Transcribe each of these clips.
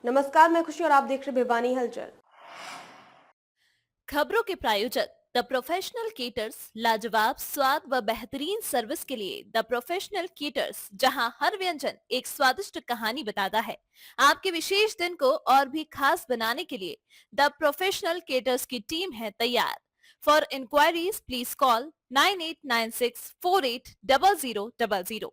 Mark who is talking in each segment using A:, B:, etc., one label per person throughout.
A: नमस्कार, मैं खुशी और आप देख रहे भिवानी हलचल।
B: खबरों के प्रायोजक द प्रोफेशनल केटर्स, लाजवाब स्वाद व बेहतरीन सर्विस के लिए द प्रोफेशनल केटर्स, जहां हर व्यंजन एक स्वादिष्ट कहानी बताता है। आपके विशेष दिन को और भी खास बनाने के लिए द प्रोफेशनल केटर्स की टीम है तैयार। For inquiries please call 9896480000।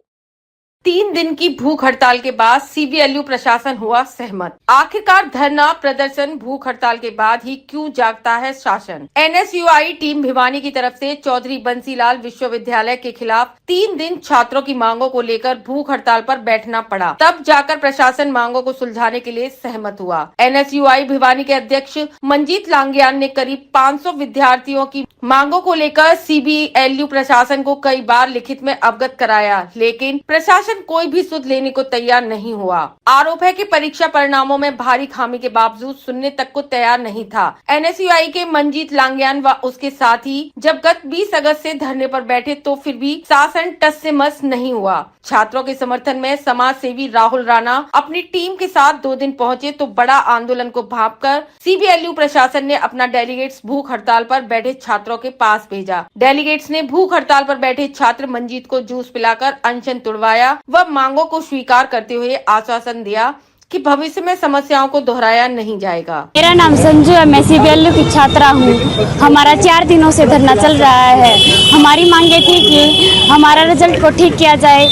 C: 3 दिन की भूख हड़ताल के बाद सीबीएलयू प्रशासन हुआ सहमत। आखिरकार धरना प्रदर्शन भूख हड़ताल के बाद ही क्यों जागता है शासन। एनएसयूआई टीम भिवानी की तरफ से चौधरी बंसीलाल विश्वविद्यालय के खिलाफ 3 दिन छात्रों की मांगों को लेकर भूख हड़ताल पर बैठना पड़ा। तब जाकर प्रशासन मांगों को सुलझाने के लिए सहमत हुआ। एनएसयूआई भिवानी के अध्यक्ष मंजीत लांगियान ने करीब 500 विद्यार्थियों की मांगों को लेकर सीबीएलयू प्रशासन को कई बार लिखित में अवगत कराया, लेकिन प्रशासन कोई भी सुध लेने को तैयार नहीं हुआ। आरोप है कि परीक्षा परिणामों में भारी खामी के बावजूद सुनने तक को तैयार नहीं था। एनएसयूआई के मंजीत लांगियान व उसके साथी जब गत 20 अगस्त से धरने पर बैठे तो फिर भी शासन टस से मस नहीं हुआ। छात्रों के समर्थन में समाज सेवी राहुल राणा अपनी टीम के साथ 2 दिन पहुंचे तो बड़ा आंदोलन को भांपकर सीबीएलयू प्रशासन ने अपना डेलीगेट्स भूख हड़ताल पर बैठे छात्रों के पास भेजा। डेलीगेट्स ने भूख हड़ताल पर बैठे छात्र मंजीत को जूस पिलाकर अनशन तुड़वाया व मांगों को स्वीकार करते हुए आश्वासन दिया कि भविष्य में समस्याओं को दोहराया नहीं जाएगा।
D: मेरा नाम संजू है, मैं सीबीएलयू की छात्रा हूँ। हमारा 4 दिनों से धरना चल रहा है। हमारी मांगे थी कि हमारा रिजल्ट को ठीक किया जाए।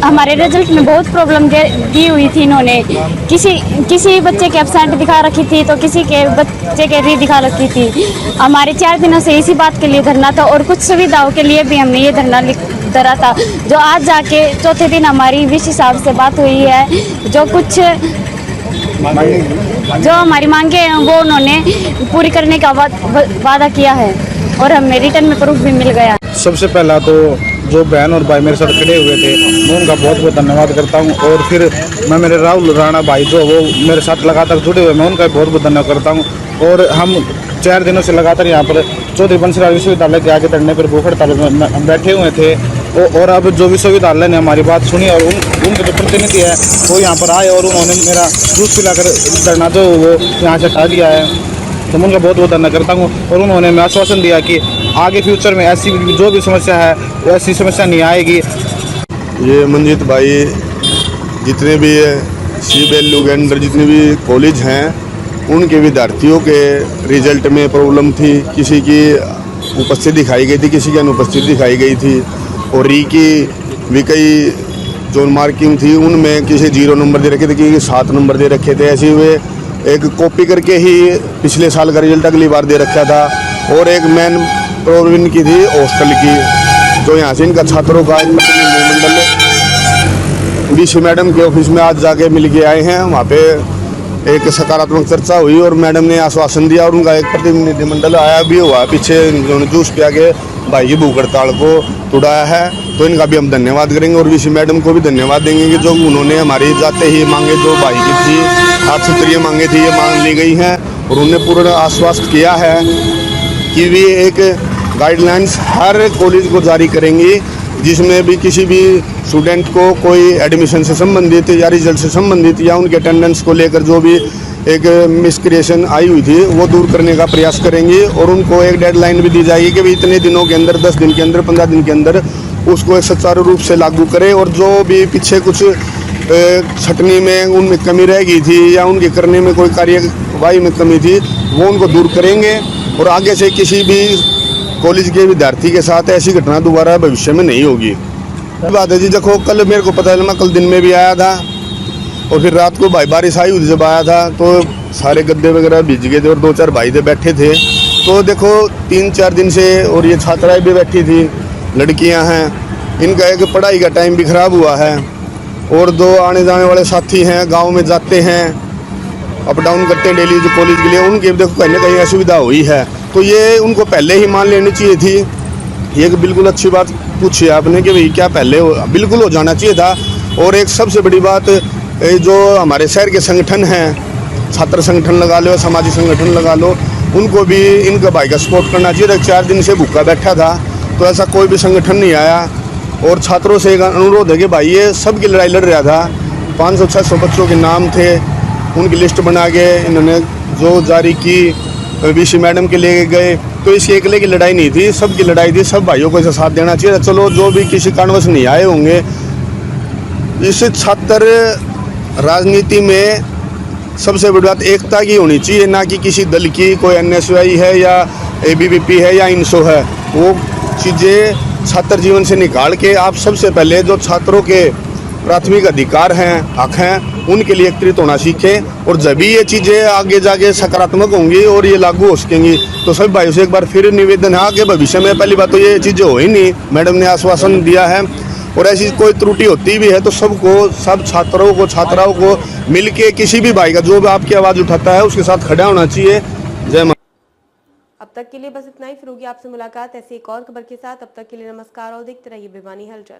D: हमारे रिजल्ट में बहुत प्रॉब्लम दी हुई थी इन्होंने। किसी बच्चे के एब्सेंट दिखा रखी थी तो किसी के बच्चे के री दिखा रखी थी। हमारे 4 दिनों से इसी बात के लिए धरना था और कुछ सुविधाओं के लिए भी हमने ये धरना धरा था, जो आज जाके चौथे दिन हमारी विशेष साहब से बात हुई है। जो हमारी मांगे हैं वो उन्होंने पूरी करने का वादा किया है और हमें रिटर्न में प्रूफ भी मिल गया।
E: सबसे पहला तो जो बहन और भाई मेरे साथ खड़े हुए थे मैं उनका बहुत बहुत धन्यवाद करता हूं, और फिर मैं मेरे राहुल राणा भाई जो वो मेरे साथ लगातार जुड़े हुए मैं उनका बहुत बहुत धन्यवाद करता हूं। और हम 4 दिनों से लगातार यहाँ पर चौधरी बंसीलाल विश्वविद्यालय के आगे धरने पर भूख हड़ताल में हम बैठे हुए थे। और अब जो विश्वविद्यालय ने हमारी बात सुनी और उनके जो प्रतिनिधि है वो यहाँ पर आए और उन्होंने मेरा जूस पिलाकर धरना जो वो यहाँ से हटा दिया है, तो मैं उनका बहुत बहुत धन्यवाद करता हूँ। और उन्होंने मैं आश्वासन दिया कि आगे फ्यूचर में ऐसी जो भी समस्या है ऐसी समस्या नहीं आएगी।
F: ये मंजीत भाई जितने भी सीबीएलयू के अंदर जितने भी कॉलेज हैं उनके विद्यार्थियों के रिजल्ट में प्रॉब्लम थी। किसी की उपस्थिति दिखाई गई थी, किसी की अनुपस्थिति दिखाई गई थी, और री की भी कई जो मार्किंग थी उनमें किसी 0 नंबर दे रखे थे, किसी 7 नंबर दे रखे थे। ऐसे वे एक कॉपी करके ही पिछले साल का रिजल्ट अगली बार दे रखा था। और एक मेन प्रॉब्लम की थी हॉस्टल की, जो यहाँ से इनका छात्रों का मंडल बीसी मैडम के ऑफिस में आज जाके मिल के आए हैं। वहाँ पे एक सकारात्मक चर्चा हुई और मैडम ने आश्वासन दिया और उनका एक प्रतिनिधिमंडल आया भी हुआ पीछे, उन्होंने जूस पिया के भाई की भूख हड़ताल को तोड़ाया है। तो इनका भी हम धन्यवाद करेंगे और बीसी मैडम को भी धन्यवाद देंगे कि जो उन्होंने हमारी जाते ही मांगे जो भाई की थी 8 सूत्रीय मांगे थी ये मांग ली गई हैं, और उन्होंने पूर्ण आश्वस्त किया है कि वे एक गाइडलाइंस हर कॉलेज को जारी करेंगी जिसमें भी किसी भी स्टूडेंट को कोई एडमिशन से संबंधित या रिजल्ट से संबंधित या उनके अटेंडेंस को लेकर जो भी एक मिसक्रिएशन आई हुई थी वो दूर करने का प्रयास करेंगे। और उनको एक डेडलाइन भी दी जाएगी कि भी इतने दिनों के अंदर 10 दिन के अंदर 15 दिन के अंदर उसको एक सुचारू रूप से लागू करें। और जो भी पीछे कुछ छटनी में उनमें कमी रह गई थी या उनके करने में कोई कार्यवाही में कमी थी वो उनको दूर करेंगे। और आगे से किसी भी कॉलेज के विद्यार्थी के साथ ऐसी घटना दोबारा भविष्य में नहीं होगी। बात है जी, देखो कल मेरे को पता है, मैं कल दिन में भी आया था और फिर रात को भाई बारिश आई हुई जब आया था तो सारे गद्दे वगैरह भीज गए थे और 2-4 भाई थे बैठे थे। तो देखो 3-4 दिन से, और ये छात्राएं भी बैठी थी, लड़कियां हैं, इनका एक पढ़ाई का टाइम भी खराब हुआ है। और जो आने जाने वाले साथी हैं गाँव में जाते हैं, अप डाउन करते हैं डेली जो कॉलेज के लिए, उनकी देखो कहीं ना कहीं असुविधा हुई है। तो ये उनको पहले ही मान लेनी चाहिए थी। ये बिल्कुल अच्छी बात पूछी आपने कि भाई क्या पहले बिल्कुल हो जाना चाहिए था। और एक सबसे बड़ी बात जो हमारे शहर के संगठन हैं, छात्र संगठन लगा लो, सामाजिक संगठन लगा लो, उनको भी इनका भाई का सपोर्ट करना चाहिए। 4 दिन से भूखा बैठा था तो ऐसा कोई भी संगठन नहीं आया। और छात्रों से एक अनुरोध है कि भाई ये सबकी लड़ाई लड़ रहा था, 500-600 बच्चों के नाम थे उनकी लिस्ट बना के इन्होंने जो जारी की, वीसी मैडम के लिए गए। तो इस अकेले की लड़ाई नहीं थी, सबकी लड़ाई थी, सब भाइयों को इसे साथ देना चाहिए। चलो जो भी किसी कारणवश नहीं आए होंगे, इस छात्र राजनीति में सबसे बड़ी बात एकता की होनी चाहिए, ना कि किसी दल की, कोई NSUI है या ABVP है या INSO है। वो चीज़ें छात्र जीवन से निकाल के आप सबसे पहले जो छात्रों के प्राथमिक अधिकार हैं, हक हैं, उनके लिए एकत्रित होना सीखें। और जब भी ये चीज़ें आगे जाके सकारात्मक होंगी और ये लागू हो सकेंगी, तो सभी भाइयों से एक बार फिर निवेदन है आगे भविष्य में पहली बात तो ये चीज़ें हो ही नहीं, मैडम ने आश्वासन दिया है। और ऐसी कोई त्रुटि होती भी है तो सबको, सब छात्रों को, छात्राओं को मिलके किसी भी भाई का जो भी आपकी आवाज़ उठाता है उसके साथ खड़ा होना चाहिए। जय माता।
A: अब तक के लिए बस इतना ही। फिर होगी आपसे मुलाकात ऐसी एक और खबर के साथ। अब तक के लिए नमस्कार और देखते रहिए भिवानी हलचल।